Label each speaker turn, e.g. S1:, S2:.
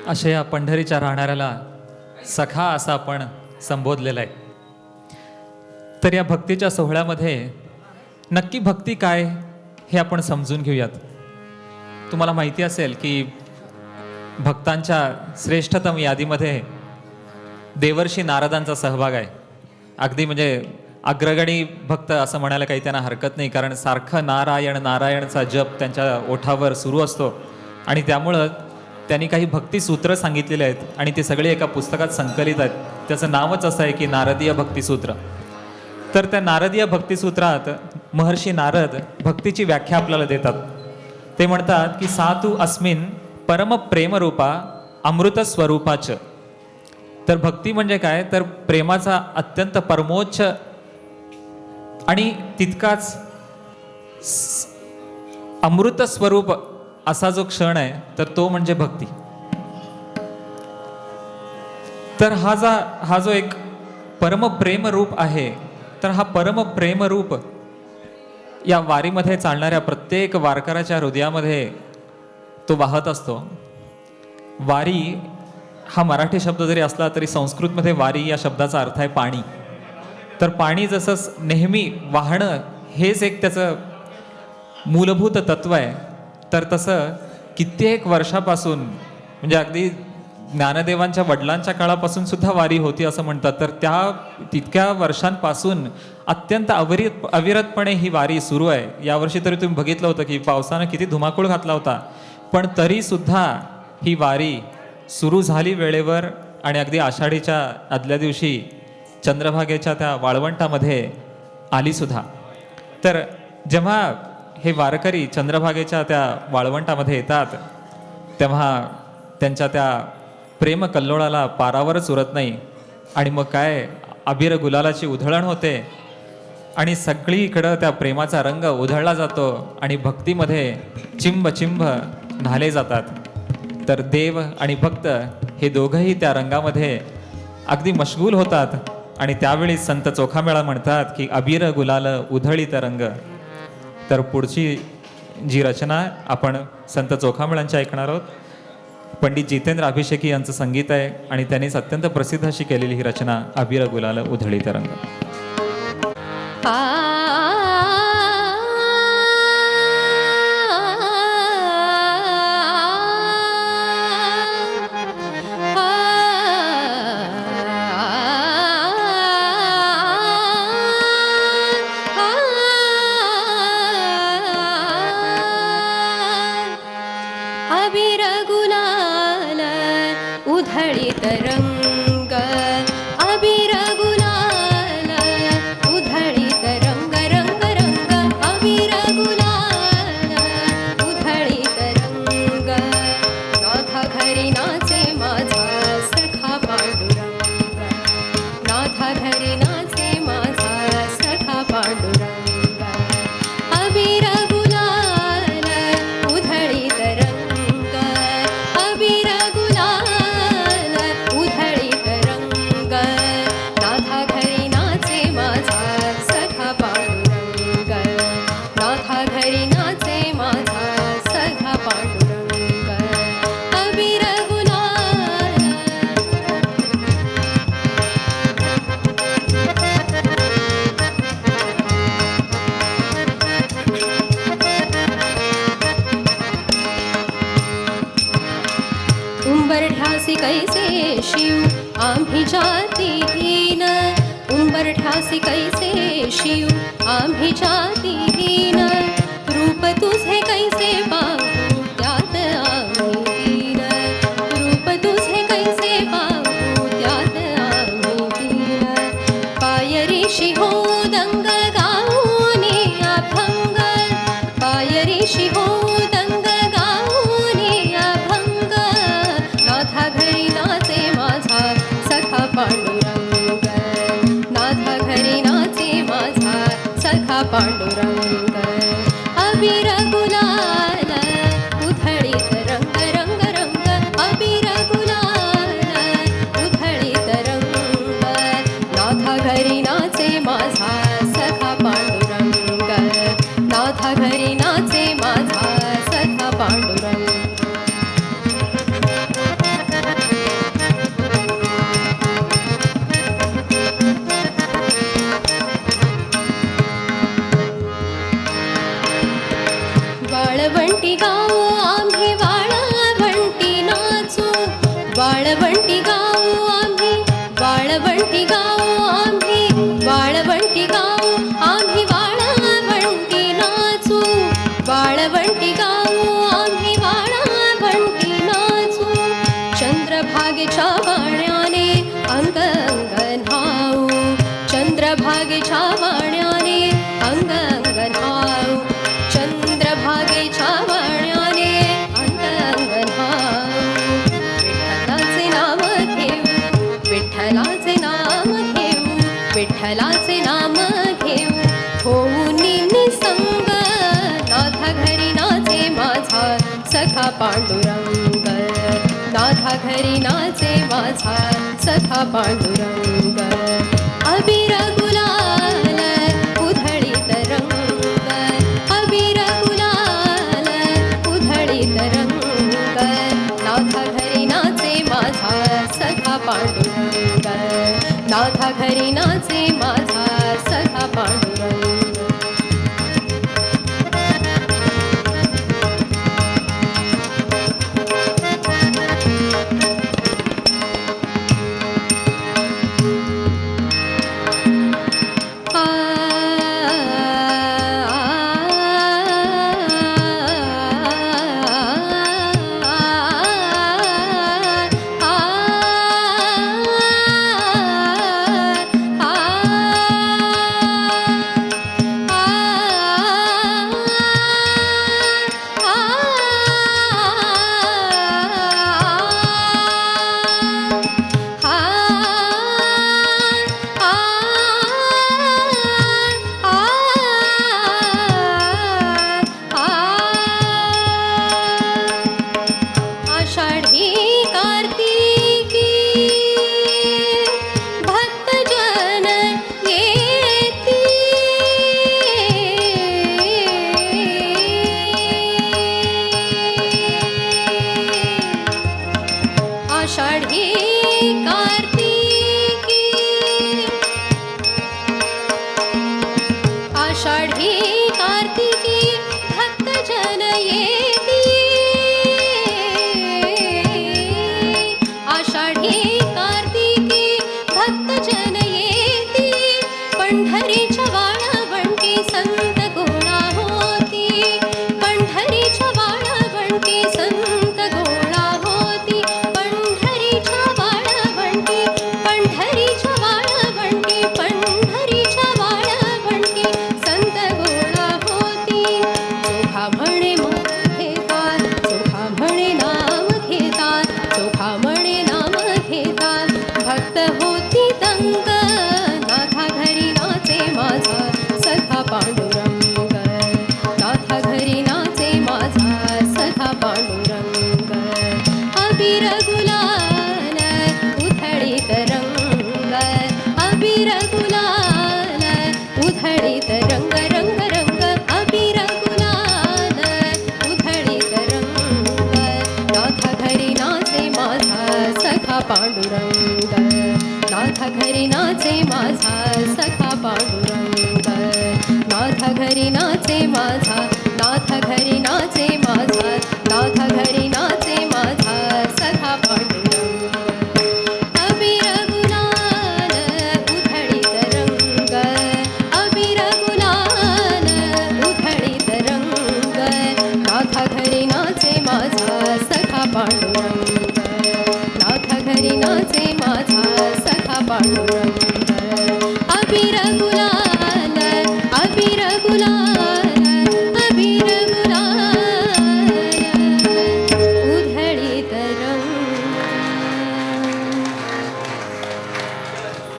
S1: अशा या पंढरीच्या राहणाऱ्याला सखा असं आपण संबोधलेलं आहे. तर या भक्तीच्या सोहळ्यामध्ये नक्की भक्ती काय हे आपण समजून घेऊयात. तुम्हाला माहिती असेल की भक्तांच्या श्रेष्ठतम यादीमध्ये देवर्षी नारदांचा सहभाग आहे. अगदी म्हणजे अग्रगणी भक्त असं म्हणायला काही त्यांना हरकत नाही, कारण सारखं नारायण नारायणचा जप त्यांच्या ओठावर सुरू असतो आणि त्यामुळं त्यांनी काही भक्तिसूत्र सांगितलेले आहेत आणि ते सगळे एका पुस्तकात संकलित आहेत. त्याचं नावच असं आहे की नारदीय भक्तिसूत्र. तर त्या नारदीय भक्तिसूत्रात महर्षी नारद भक्तीची व्याख्या आपल्याला देतात. ते म्हणतात की सा तु अस्मिन परम प्रेमरूपा अमृत स्वरूपाच. तर भक्ती म्हणजे काय, तर प्रेमाचा अत्यंत परमोच्च आणि तितकाच अमृत स्वरूप असा जो क्षण आहे तर तो म्हणजे भक्ती. तर हा जो एक परम प्रेम रूप आहे, तर हा परम प्रेम रूप या वारीमध्ये चालणाऱ्या प्रत्येक वारकऱ्याच्या हृदयामध्ये तो वाहत असतो. वारी हा मराठी शब्द जरी असला तरी संस्कृतमध्ये वारी या शब्दाचा अर्थ आहे पाणी. तर पाणी जसं नेहमी वाहणं हेच एक त्याचं मूलभूत तत्व आहे, तर तसं कित्येक वर्षापासून म्हणजे अगदी ज्ञानदेवांच्या वडिलांच्या काळापासून सुद्धा वारी होती असं म्हणतात. तर तितक्या वर्षांपासून अत्यंत अविरतपणे ही वारी सुरू आहे. यावर्षी तरी तुम्ही बघितलं होतं की पावसानं किती धुमाकूळ घातला होता, पण तरी सुद्धा ही वारी सुरू झाली वेळेवर आणि अगदी आषाढीच्या आदल्या दिवशी चंद्रभागेच्या त्या वाळवंटामध्ये आली सुद्धा. तर जेव्हा हे वारकरी चंद्रभागेच्या त्या वाळवंटामध्ये येतात तेव्हा त्यांच्या त्या प्रेम कल्लोळाला पारावरच उरत नाही आणि मग काय अबीर गुलालाची उधळण होते आणि सगळीकडं त्या प्रेमाचा रंग उधळला जातो आणि भक्तीमध्ये चिंब चिंब न्हाले जातात. तर देव आणि भक्त हे दोघंही त्या रंगामध्ये अगदी मशगूल होतात आणि त्यावेळी संत चोखामेळा म्हणतात की अबीर गुलाल उधळीत रंग. तर पुढची जी रचना आपण संत चोखामेळांची ऐकणार आहोत. पंडित जितेंद्र अभिषेकी यांचं संगीत आहे आणि त्यांनीच अत्यंत प्रसिद्ध अशी केलेली ही रचना अबीर गुलाल उधळीत रंग.
S2: अबीर गुलाल उधळीत रंग, अबीर गुलाल उधळीत रंग, रंग रंग अबीर गुलाल उधळीत रंग. नाथा घरी नाचे माझा सखा पांडुरंग, नाथा घरी नाचे माझा सखा पांडुरंग. अबीर गुलाल उधळीत रंग, अबीर गुलाल उधळीत रंग. नाथा घरी नाचे माझा सखा पांडुरंग, नाथा घरी नाचे माझा सखा पांडुरंग. अबीर गुलाल उंबरठ्यासी कैसे शिव आम्ही जातीहीन, उंबरठ्यासी कैसे शिव आम्ही जातीहीन. रूप तुझे कैसे पाहू त्यात आम्ही दीन, रूप तुझे कैसे पाहू त्यात आम्ही दीन. पायरीशी हो दंग गाऊनी अभंग, पायरीशी हो दंग गाऊनी अभंग. नाथा घरी नाचे माझा सखा पांडुरंग, नाथा घरी नाचे माझा सखा पांडुरंग. अबीर गुलाल उधळीत रंग, रंग रंग अबीर गुलाल उधळीत रंग. नाथा घरी नाचे माझा सखा पांडुरंग, नाथा घरी नाचे माझा सखा पांडुरंग. चंद्रभागेच्या वाण्याने अंग अंग न्हाऊ, चंद्रभागेच्या वाण्याने अंग अंग न्हाऊ, चंद्रभागेच्या वाण्याने अंग अंग न्हाऊ. विठ्ठलाचे नाम घेऊ, विठ्ठलाचे नाम घेऊ, विठ्ठलाचे नाम घेऊ, होऊन निसंग नाथा घरी नाचे माझा सखा पांडुरंग, नाथा घरी नाचे माझा सखा पांडुरंग. अबीर गुलाल उधळीत रंग, अबीर गुलाल उधळीत रंग, नाथा घरी नाचे माझा सखा पांडुरंग, नाथा घरी नाचे माझा सखा पांडुरंग. आषाढी कार्तिकी भक्तजन येती, आषाढी कार्तिकी, आषाढी कार्तिकी भक्तजन येती, आषाढी कार्तिकी भक्तजन येती, पंढरीच्या वाळवंटी संत गोळा होती, पंढरीच्या वाळवंटी संत गोळा होती, पंढरीच्या वाळवंटी, पंढरीच्या वाळवंटी, पंढरीच्या वाळवंटी संत गोळा होती. चोखा म्हणे मन घेतात, चोखा म्हणे नाम घेतात, चोखा म्हणे नाम घेतात, भक्त होती दंग नाथा घरी नाचे माझा सखा पांडुरंग, नाथा घरी नाचे माझा सखा पांडुरंग. अबीर गुलाल उधळीत रंग, अबीर गुलाल उधळीत रंग, रंग रंग, अबीर गुलाल उधळीत रंग, नाथा घरी नाचे माझा सखा पांडुरंग, नाथा घरी नाचे माझा सखा पांडुरंग, नाथा घरी नाचे माझा, नाथा घरी नाचे माझा, नाथा घरी नाचे